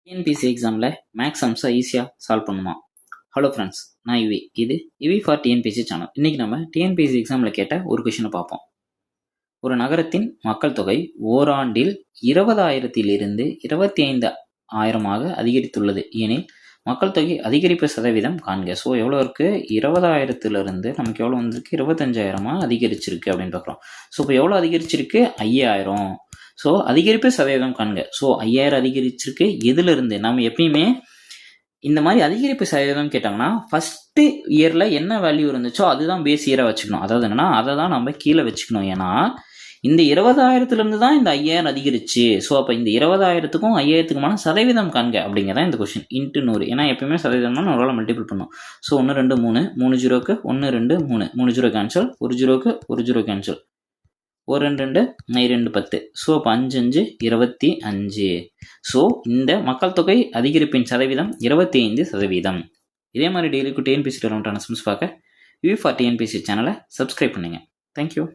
TNPSC எக்ஸாமில் maths சம்ஸை ஈஸியாக solve பண்ணுமா? ஹலோ ஃப்ரெண்ட்ஸ், நான் இது இவி ஃபார் டிஎன்பிசி சேனல். இன்றைக்கி நம்ம டிஎன்பிசி எக்ஸாமில் கேட்ட ஒரு கொஷினை பார்ப்போம். ஒரு நகரத்தின் மக்கள் தொகை ஓராண்டில் 20,000 25,000 அதிகரித்துள்ளது எனில் மக்கள் தொகை அதிகரிப்பு சதவீதம் காண்க. ஸோ எவ்வளோ இருக்குது? 20,000 நமக்கு எவ்வளோ வந்திருக்கு? 25,000 அதிகரிச்சிருக்கு அப்படின்னு பார்க்குறோம். ஸோ இப்போ எவ்வளோ அதிகரிச்சிருக்கு? 5,000. ஸோ அதிகரிப்பு சதவீதம் காண்க. ஸோ 5,000 அதிகரிச்சிருக்கு. எதுலேருந்து? நம்ம எப்பயுமே இந்த மாதிரி அதிகரிப்பு சதவீதம் கேட்டாங்கன்னா ஃபஸ்ட்டு இயரில் என்ன வேல்யூ இருந்துச்சோ அதுதான் பேஸ் இயராக வச்சுக்கணும். அதாவது என்னன்னா அதை தான் நம்ம கீழே வச்சுக்கணும். ஏன்னா இந்த 20,000 தான் இந்த 5,000 அதிகரிச்சு. ஸோ அப்போ இந்த 20,000க்கும் 5,000க்குமான சதவீதம் காண்க அப்படிங்கிறதான் இந்த கொஸ்டின். இன்ட்டு 100. ஏன்னா எப்பயுமே சதவீதம்னா நம்மளால் மல்டிபிள் பண்ணும். ஸோ 1 2 3 3 ஜீரோக்கு 1 2 3 3 ஜீரோ கேன்சல், 1 ஜீரோக்கு 1 ஜீரோ கேன்சல், 1 2 2 2 10. ஸோ அப்போ 5 5 25. ஸோ இந்த மக்கள் தொகை அதிகரிப்பின் சதவீதம் 25%. இதே மாதிரி டெய்லிக்கு டிஎன்பிசி டெவலப்மெண்ட் சம்ஸ் பார்க்க வி ஃபார் டிஎன்பிசி சேனலை சப்ஸ்கிரைப் பண்ணுங்கள். தேங்க்யூ.